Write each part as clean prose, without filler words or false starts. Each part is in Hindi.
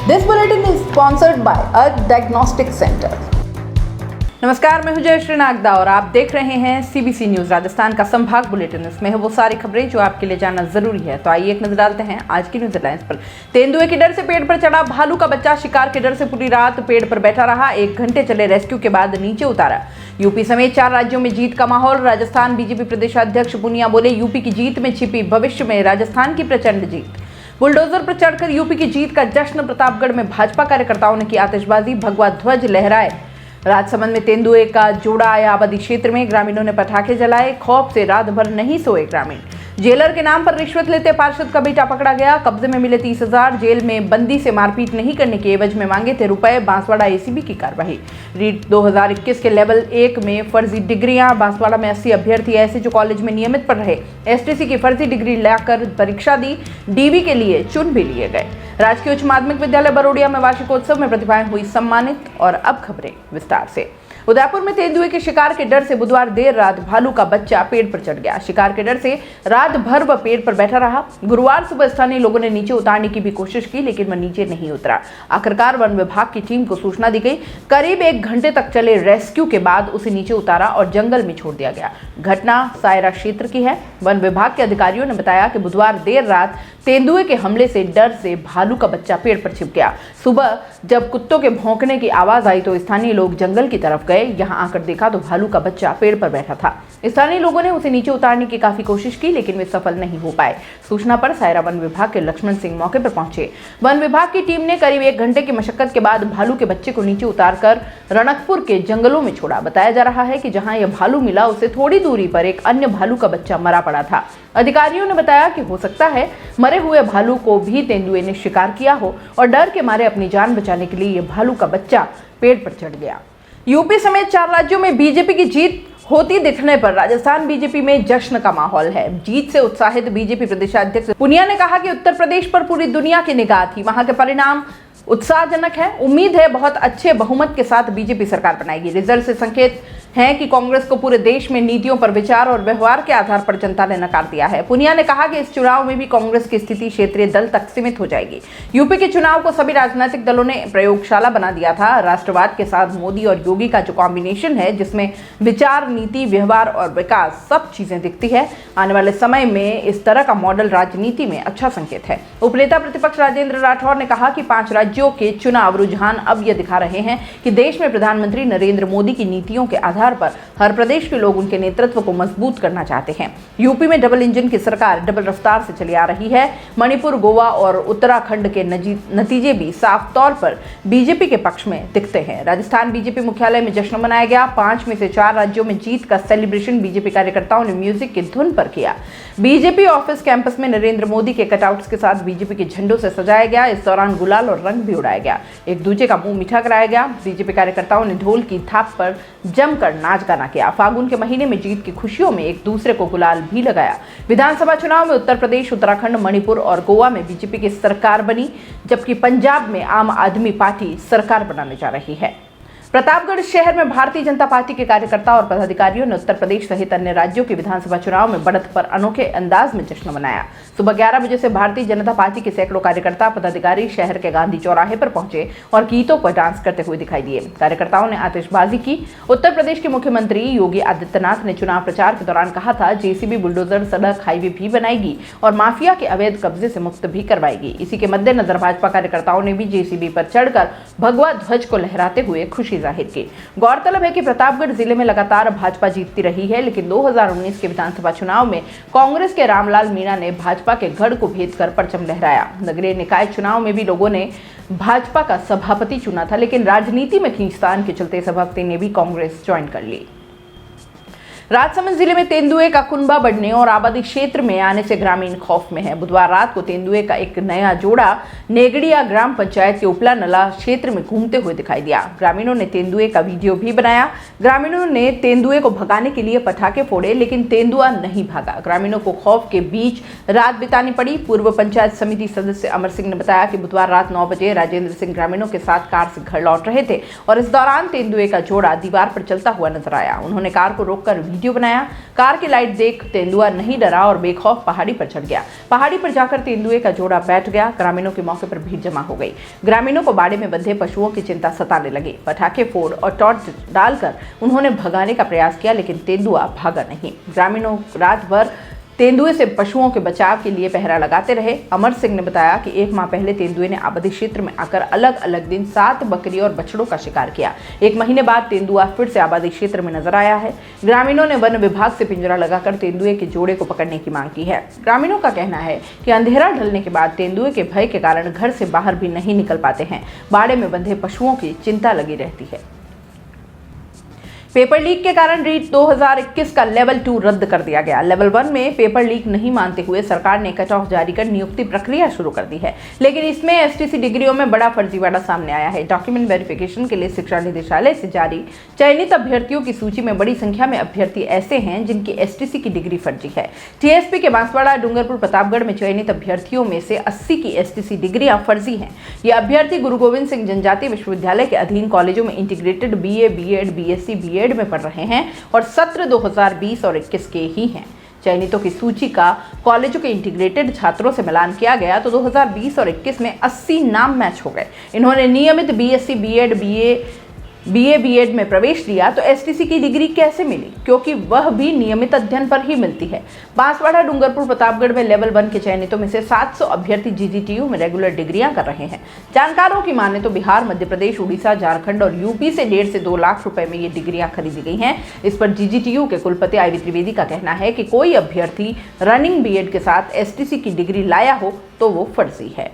This bulletin is sponsored by Earth Diagnostic Center. नमस्कार, मैं हूं जयश्री नागदा और आप देख रहे हैं सीबीसी न्यूज राजस्थान का संभाग बुलेटिन। इसमें है वो सारी खबरें जो आपके लिए जानना जरूरी है। तो आइए एक नजर डालते हैं आज की न्यूज हेडलाइंस पर। तेंदुए के डर से पेड़ पर चढ़ा भालू का बच्चा, शिकार के डर से पूरी रात पेड़ पर बैठा रहा। 1 घंटे चले रेस्क्यू के बाद नीचे उतारा। यूपी समेत 4 राज्यों में जीत का माहौल। राजस्थान बीजेपी प्रदेशाध्यक्ष पुनिया बोले, यूपी की जीत में छिपी भविष्य में राजस्थान की प्रचंड जीत। बुलडोजर पर चढ़कर यूपी की जीत का जश्न। प्रतापगढ़ में भाजपा कार्यकर्ताओं ने की आतिशबाजी, भगवा ध्वज लहराए। राजसमंद में तेंदुए का जोड़ा आया आबादी क्षेत्र में, ग्रामीणों ने पटाखे जलाए। खौफ से रात भर नहीं सोए ग्रामीण। जेलर के नाम पर रिश्वत लेते पार्षद का बेटा पकड़ा गया। कब्जे में मिले 30,000। जेल में बंदी से मारपीट नहीं करने के एवज में मांगे थे रुपए। बांसवाड़ा एसीबी की कार्रवाई। रीट 2021 के लेवल 1 में फर्जी डिग्रियां। बांसवाड़ा में 80 अभ्यर्थी ऐसे जो कॉलेज में नियमित पढ़ रहे एसटीसी की फर्जी डिग्री लाकर परीक्षा दी। डीवी के लिए चुन भी लिए गए। राजकीय उच्च माध्यमिक विद्यालय बरोडिया में वार्षिकोत्सव में प्रतिभाएं हुई सम्मानित। और अब खबरें विस्तार से। उदयपुर में तेंदुए के शिकार के डर से बुधवार देर रात भालू का बच्चा पेड़ पर चढ़ गया। शिकार के डर से रात भर वह पेड़ पर बैठा रहा। गुरुवार सुबह स्थानीय लोगों ने नीचे उतारने की भी कोशिश की, लेकिन वह नीचे नहीं उतरा। आखिरकार वन विभाग की टीम को सूचना दी गई। करीब 1 घंटे तक चले रेस्क्यू के बाद उसे नीचे उतारा और जंगल में छोड़ दिया गया। घटना सायरा क्षेत्र की है। वन विभाग के अधिकारियों ने बताया कि बुधवार देर रात तेंदुए के हमले से डर से भालू का बच्चा पेड़ पर छिप गया। सुबह जब कुत्तों के भौंकने की आवाज आई तो स्थानीय लोग जंगल की तरफ गए। यहां आकर देखा तो भालू का बच्चा पेड़ पर बैठा था। स्थानीय लोगों ने उसे नीचे उतारने की काफी कोशिश की, लेकिन वे सफल नहीं हो पाए। सूचना पर सायरा वन विभाग के लक्ष्मण सिंह मौके पर पहुंचे। वन विभाग की टीम ने करीब 1 घंटे की मशक्कत के बाद भालू के बच्चे को नीचे उतारकर रणकपुर के जंगलों में छोड़ा। बताया जा रहा है कि जहां यह भालू मिला उससे थोड़ी दूरी पर एक अन्य भालू का बच्चा मरा पड़ा था। अधिकारियों ने बताया कि हो सकता है मरे हुए भालू को भी तेंदुए ने शिकार किया हो और डर के मारे अपनी जान बचाने के लिए यह भालू का बच्चा पेड़ पर चढ़ गया। यूपी समेत 4 राज्यों में बीजेपी की जीत होती दिखने पर राजस्थान बीजेपी में जश्न का माहौल है। जीत से उत्साहित बीजेपी प्रदेशाध्यक्ष पुनिया ने कहा कि उत्तर प्रदेश पर पूरी दुनिया की निगाह थी। वहां के परिणाम उत्साहजनक है। उम्मीद है बहुत अच्छे बहुमत के साथ बीजेपी सरकार बनाएगी। रिजल्ट से संकेत है कि कांग्रेस को पूरे देश में नीतियों पर विचार और व्यवहार के आधार पर जनता ने नकार दिया है। पुनिया ने कहा कि इस चुनाव में भी कांग्रेस की स्थिति क्षेत्रीय दल तक सीमित हो जाएगी। यूपी के चुनाव को सभी राजनीतिक दलों ने प्रयोगशाला बना दिया था। राष्ट्रवाद के साथ मोदी और योगी का जो कॉम्बिनेशन है, जिसमें विचार, नीति, व्यवहार और विकास सब चीजें दिखती है। आने वाले समय में इस तरह का मॉडल राजनीति में अच्छा संकेत है। उपनेता प्रतिपक्ष राजेंद्र राठौर ने कहा कि 5 राज्यों के चुनाव रुझान अब यह दिखा रहे हैं कि देश में प्रधानमंत्री नरेंद्र मोदी की नीतियों के आधार पर हर प्रदेश के लोग उनके नेतृत्व को मजबूत करना चाहते हैं। यूपी में डबल इंजन की सरकार डबल रफ्तार से चली आ रही है। मणिपुर, गोवा और उत्तराखंड के नतीजे भी साफ तौर पर बीजेपी के पक्ष में दिखते हैं। राजस्थान बीजेपी मुख्यालय में जश्न मनाया गया। 5 में से 4 राज्यों में जीत का सेलिब्रेशन बीजेपी कार्यकर्ताओं ने म्यूजिक की धुन पर किया। बीजेपी ऑफिस कैंपस में नरेंद्र मोदी के कटआउट्स के साथ बीजेपी के झंडों से सजाया गया। इस दौरान गुलाल और रंग भी उड़ाया गया। एक दूसरे का मुंह मीठा कराया गया। बीजेपी कार्यकर्ताओं ने ढोल की थाप पर जमकर नाच गाना किया। फागुन के महीने में जीत की खुशियों में एक दूसरे को गुलाल भी लगाया। विधानसभा चुनाव में उत्तर प्रदेश, उत्तराखंड, मणिपुर और गोवा में बीजेपी की सरकार बनी, जबकि पंजाब में आम आदमी पार्टी सरकार बनाने जा रही है। प्रतापगढ़ शहर में भारतीय जनता पार्टी के कार्यकर्ता और पदाधिकारियों ने उत्तर प्रदेश सहित अन्य राज्यों के विधानसभा चुनाव में बढ़त पर अनोखे अंदाज में जश्न मनाया। सुबह 11 बजे से भारतीय जनता पार्टी के सैकड़ों कार्यकर्ता पदाधिकारी शहर के गांधी चौराहे पर पहुंचे और गीतों पर डांस करते हुए दिखाई दिए। कार्यकर्ताओं ने आतिशबाजी की। उत्तर प्रदेश के मुख्यमंत्री योगी आदित्यनाथ ने चुनाव प्रचार के दौरान कहा था, जेसीबी, बुलडोजर, सड़क, हाईवे भी बनाएगी और माफिया के अवैध कब्जे से मुक्त भी करवाएगी। इसी के मद्देनजर भाजपा कार्यकर्ताओं ने भी जेसीबी पर चढ़कर भगवा ध्वज को लहराते हुए खुशी जाहिर की। गौरतलब है कि प्रतापगढ़ जिले में लगातार भाजपा जीतती रही है, लेकिन 2019 के विधानसभा चुनाव में कांग्रेस के रामलाल मीणा ने भाजपा के गढ़ को भेदकर परचम लहराया। नगरीय निकाय चुनाव में भी लोगों ने भाजपा का सभापति चुना था, लेकिन राजनीति में खींचतान के चलते सभापति ने भी कांग्रेस ज्वाइन कर ली। राजसमंद जिले में तेंदुए का कुनबा बढ़ने और आबादी क्षेत्र में आने से ग्रामीण खौफ में है। बुधवार रात को तेंदुए का एक नया जोड़ा नेगड़िया ग्राम पंचायत के उपला नला क्षेत्र में घूमते हुए दिखाई दिया। ग्रामीणों ने तेंदुए का वीडियो भी बनाया। ग्रामीणों ने तेंदुए को भगाने के लिए पटाखे फोड़े, लेकिन तेंदुआ नहीं भागा। ग्रामीणों को खौफ के बीच रात बितानी पड़ी। पूर्व पंचायत समिति सदस्य अमर सिंह ने बताया कि बुधवार रात 9 बजे राजेंद्र सिंह ग्रामीणों के साथ कार से घर लौट रहे थे और इस दौरान तेंदुए का जोड़ा दीवार पर चलता हुआ नजर आया। उन्होंने कार को रोककर वीडियो बनाया। कार की लाइट देख तेंदुआ नहीं डरा और बेखौफ पहाड़ी पर चढ़ गया। पहाड़ी पर जाकर तेंदुए का जोड़ा बैठ गया। ग्रामीणों के मौके पर भीड़ जमा हो गई। ग्रामीणों को बाड़े में बंधे पशुओं की चिंता सताने लगी। पटाखे फोड़ और टॉर्च डालकर उन्होंने भगाने का प्रयास किया, लेकिन तेंदुआ भागा नहीं। ग्रामीणों रात भर तेंदुए से पशुओं के बचाव के लिए पहरा लगाते रहे। अमर सिंह ने बताया कि 1 माह पहले तेंदुए ने आबादी क्षेत्र में आकर अलग अलग दिन 7 बकरी और बछड़ों का शिकार किया। 1 महीने बाद तेंदुआ फिर से आबादी क्षेत्र में नजर आया है। ग्रामीणों ने वन विभाग से पिंजरा लगाकर तेंदुए के जोड़े को पकड़ने की मांग की है। ग्रामीणों का कहना है कि अंधेरा ढलने के बाद तेंदुए के भय के कारण घर से बाहर भी नहीं निकल पाते हैं। बाड़े में बंधे पशुओं की चिंता लगी रहती है। पेपर लीक के कारण रीट 2021 का लेवल 2 रद्द कर दिया गया। लेवल 1 में पेपर लीक नहीं मानते हुए सरकार ने कट ऑफ जारी कर नियुक्ति प्रक्रिया शुरू कर दी है, लेकिन इसमें एसटीसी डिग्रियों में बड़ा फर्जीवाड़ा सामने आया है। डॉक्यूमेंट वेरिफिकेशन के लिए शिक्षा निदेशालय से जारी चयनित अभ्यर्थियों की सूची में बड़ी संख्या में अभ्यर्थी ऐसे हैं जिनकी एसटीसी की डिग्री फर्जी है। टीएसपी के बांसवाड़ा, डूंगरपुर, प्रतापगढ़ में चयनित अभ्यर्थियों में से 80 की एसटीसी डिग्रियां फर्जी हैं। ये अभ्यर्थी गुरु गोविंद सिंह जनजातीय विश्वविद्यालय के अधीन कॉलेजों में integrated BA, BEd, BSc, BEd में पढ़ रहे हैं और सत्र 2020 और 21 के ही हैं। चयनितों की सूची का कॉलेजों के इंटीग्रेटेड छात्रों से मिलान किया गया तो 2020 और 21 में 80 नाम मैच हो गए। इन्होंने नियमित बीएससी, बीएड, बीए, बीएड में प्रवेश लिया तो एसटीसी की डिग्री कैसे मिली, क्योंकि वह भी नियमित अध्ययन पर ही मिलती है। बांसवाड़ा, डूंगरपुर, प्रतापगढ़ में लेवल 1 के चयनितों में से 700 अभ्यर्थी जीजीटीयू में रेगुलर डिग्रियां कर रहे हैं। जानकारों की माने तो बिहार, मध्य प्रदेश, उड़ीसा, झारखंड और यूपी से 1.5 से 2 लाख रुपए में ये डिग्रियां खरीदी गई हैं। इस पर जीजीटीयू के कुलपति आईवी त्रिवेदी का कहना है कि कोई अभ्यर्थी रनिंग बीएड के साथ एसटीसी की डिग्री लाया हो तो वो फर्जी है।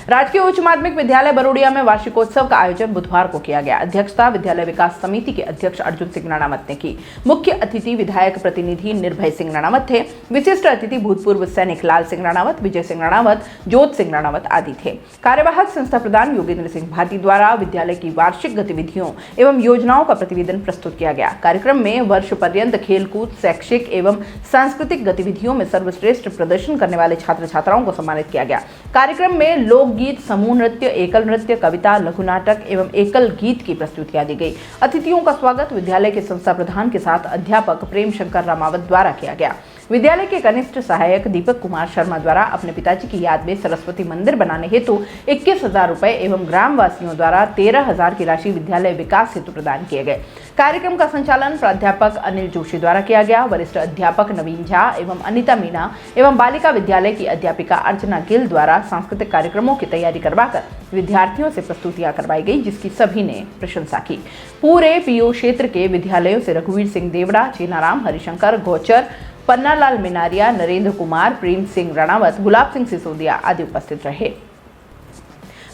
राजकीय उच्च माध्यमिक विद्यालय बरोड़िया में वार्षिकोत्सव का आयोजन बुधवार को किया गया। अध्यक्षता विद्यालय विकास समिति के अध्यक्ष अर्जुन सिंह राणावत ने की। मुख्य अतिथि विधायक प्रतिनिधि निर्भय सिंह राणावत थे। विशिष्ट अतिथि भूतपूर्व सैनिक लाल सिंह राणावत, विजय सिंह राणावत, ज्योत सिंह राणावत आदि थे। कार्यवाहक संस्था प्रधान योगेंद्र सिंह भाटी द्वारा विद्यालय की वार्षिक गतिविधियों एवं योजनाओं का प्रतिवेदन प्रस्तुत किया गया। कार्यक्रम में वर्ष पर्यंत खेलकूद, शैक्षिक एवं सांस्कृतिक गतिविधियों में सर्वश्रेष्ठ प्रदर्शन करने वाले छात्र छात्राओं को सम्मानित किया गया। कार्यक्रम में लोकगीत, समूह नृत्य, एकल नृत्य, कविता, लघु नाटक एवं एकल गीत की प्रस्तुतियां दी गई। अतिथियों का स्वागत विद्यालय के संस्था प्रधान के साथ अध्यापक प्रेम शंकर रामावत द्वारा किया गया। विद्यालय के कनिष्ठ सहायक दीपक कुमार शर्मा द्वारा अपने पिताजी की याद में सरस्वती मंदिर बनाने हेतु 21,000 रुपए एवं ग्रामवासियों द्वारा 13,000 की राशि विद्यालय विकास हेतु प्रदान किए गए। कार्यक्रम का संचालन प्राध्यापक अनिल जोशी द्वारा किया गया। वरिष्ठ अध्यापक नवीन झा एवं अनिता मीणा एवं बालिका विद्यालय की अध्यापिका अर्चना गिल द्वारा सांस्कृतिक कार्यक्रमों की तैयारी करवाकर विद्यार्थियों से प्रस्तुतियां करवाई गई, जिसकी सभी ने प्रशंसा की। पूरे पीओ क्षेत्र के विद्यालयों से रघुवीर सिंह देवड़ा, चेनाराम, हरिशंकर गौचर, पन्नालाल मिनारिया, नरेंद्र कुमार, प्रेम सिंह राणावत, गुलाब सिंह सिसोदिया आदि उपस्थित रहे।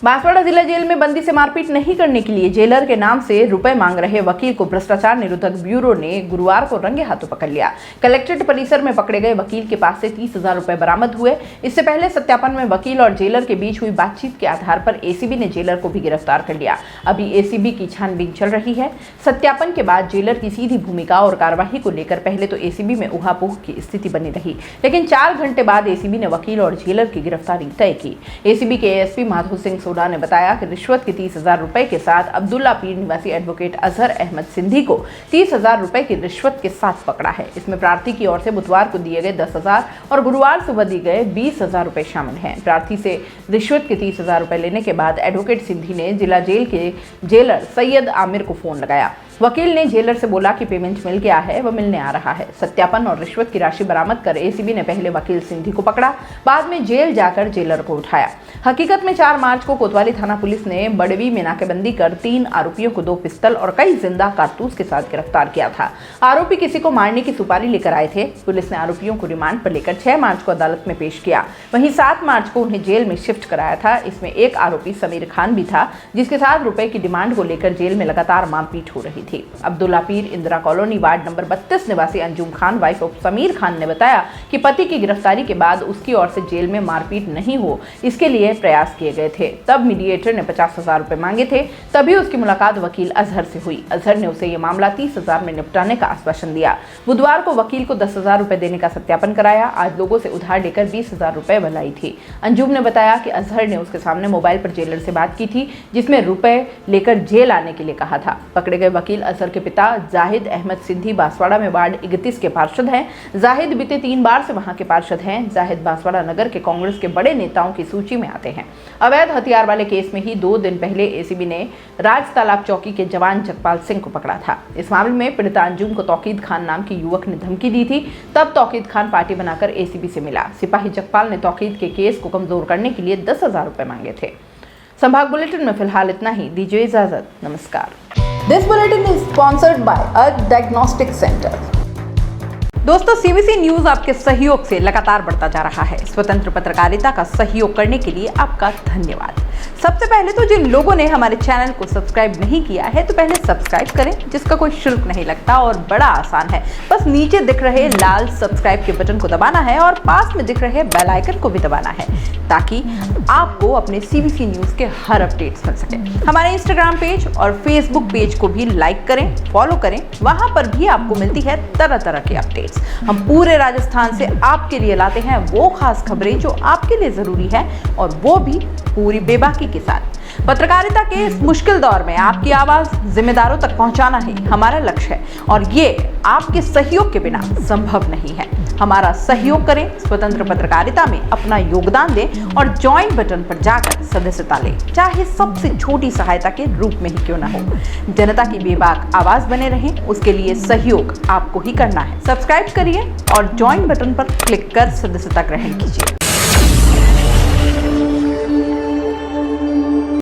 बांसवाड़ा जिला जेल में बंदी से मारपीट नहीं करने के लिए जेलर के नाम से रुपए मांग रहे वकील को भ्रष्टाचार निरोधक ब्यूरो ने गुरुवार को रंगे हाथों पकड़ लिया। कलेक्ट्रेट परिसर में पकड़े गए वकील के पास से 30,000 रुपए बरामद हुए। इससे पहले सत्यापन में वकील और जेलर के बीच हुई बातचीत के आधार पर एसीबी ने जेलर को भी गिरफ्तार कर लिया। अभी एसीबी की छानबीन चल रही है। सत्यापन के बाद जेलर की सीधी भूमिका और कार्यवाही को लेकर पहले तो एसीबी में उहापोह की स्थिति बनी रही, लेकिन 4 घंटे बाद एसीबी ने वकील और जेलर की गिरफ्तारी तय की। एसीबी के एएसपी माधो सिंह सोडा ने बताया कि रिश्वत के 30,000 रुपए के साथ अब्दुल्ला पीर निवासी एडवोकेट अजहर अहमद सिंधी को 30,000 रुपए की रिश्वत के साथ पकड़ा है। इसमें प्रार्थी की ओर से बुधवार को दिए गए 10,000 और गुरुवार सुबह दिए गए 20,000 रुपए शामिल हैं। प्रार्थी से रिश्वत के 30,000 रुपए लेने के बाद एडवोकेट सिंधी ने जिला जेल के जेलर सैयद आमिर को फोन लगाया। वकील ने जेलर से बोला कि पेमेंट मिल गया है, वह मिलने आ रहा है। सत्यापन और रिश्वत की राशि बरामद कर एसीबी ने पहले वकील सिंधी को पकड़ा, बाद में जेल जाकर जेलर को उठाया। हकीकत में 4 मार्च को कोतवाली थाना पुलिस ने बड़वी में नाकेबंदी कर 3 आरोपियों को 2 पिस्तल और कई जिंदा कारतूस के साथ गिरफ्तार किया था। आरोपी किसी को मारने की सुपारी लेकर आए थे। पुलिस ने आरोपियों को रिमांड पर लेकर 6 मार्च को अदालत में पेश किया। वहीं 7 मार्च को उन्हें जेल में शिफ्ट कराया था। इसमें एक आरोपी समीर खान भी था, जिसके साथ रुपए की डिमांड को लेकर जेल में लगातार मारपीट हो रही थी। अब्दुल्ला पीर इंदिरा कॉलोनी वार्ड नंबर 32 निवासी अंजुम खान वाइफ ऑफ समीर खान ने बताया कि पति की गिरफ्तारी के बाद उसकी ओर से जेल में मारपीट नहीं हो, इसके लिए प्रयास किए गए थे। तब मीडिएटर ने 50,000 रुपए मांगे थे, तभी उसकी मुलाकात वकील अजहर से हुई। अजहर ने उसे ये मामला 30,000 में निपटाने का आश्वासन दिया। बुधवार को वकील को 10,000 रुपए देने का सत्यापन कराया। आज लोगों से उधार लेकर 20,000 रुपए बनाई थी। अंजुम ने बताया कि अजहर ने उसके सामने मोबाइल पर जेलर से बात की थी, जिसमें रुपए लेकर जेल आने के लिए कहा था। पकड़े गए वकील वकील अजहर के पिता जाहिद अहमद सिद्दी बांसवाड़ा में वार्ड 31 के पार्षद हैं। जाहिद बीते 3 बार से वहां के पार्षद हैं। जाहिद बांसवाड़ा नगर के कांग्रेस के बड़े नेताओं की सूची में आते हैं। अवैध हथियार वाले केस में ही 2 दिन पहले एसीबी ने राज तालाब चौकी के जवान जगपाल सिंह को पकड़ा था। इस मामले में पीड़िता अंजुम को तौकीद खान नाम के युवक ने धमकी दी थी। तब तौकीद खान पार्टी बनाकर एसीबी से मिला। सिपाही जगपाल ने तौकीद के केस को कमजोर करने के लिए 10,000 रुपए मांगे थे। संभाग बुलेटिन में फिलहाल इतना ही। दीजिए इजाजत। नमस्कार। This bulletin is sponsored by a diagnostic centre. दोस्तों, सीबीसी न्यूज आपके सहयोग से लगातार बढ़ता जा रहा है। स्वतंत्र पत्रकारिता का सहयोग करने के लिए आपका धन्यवाद। सबसे पहले तो जिन लोगों ने हमारे चैनल को सब्सक्राइब नहीं किया है तो पहले सब्सक्राइब करें, जिसका कोई शुल्क नहीं लगता और बड़ा आसान है। बस नीचे दिख रहे लाल सब्सक्राइब के बटन को दबाना है और पास में दिख रहे बेल आइकन को भी दबाना है, ताकि आपको अपने सीबीसी न्यूज के हर अपडेट्स मिल सके। हमारे इंस्टाग्राम पेज और फेसबुक पेज को भी लाइक करें, फॉलो करें। वहां पर भी आपको मिलती है तरह तरह की अपडेट्स। हम पूरे राजस्थान से आपके लिए लाते हैं वो खास खबरें जो आपके लिए जरूरी है, और वो भी पूरी बेबाकी के साथ। पत्रकारिता के इस मुश्किल दौर में आपकी आवाज जिम्मेदारों तक पहुंचाना ही हमारा लक्ष्य है, और ये आपके सहयोग के बिना संभव नहीं है। हमारा सहयोग करें, स्वतंत्र पत्रकारिता में अपना योगदान दें और ज्वाइन बटन पर जाकर सदस्यता लें, चाहे सबसे छोटी सहायता के रूप में ही क्यों ना हो। जनता की बेबाक आवाज बने रहें, उसके लिए सहयोग आपको ही करना है। सब्सक्राइब करिए और ज्वाइन बटन पर क्लिक कर सदस्यता ग्रहण कीजिए।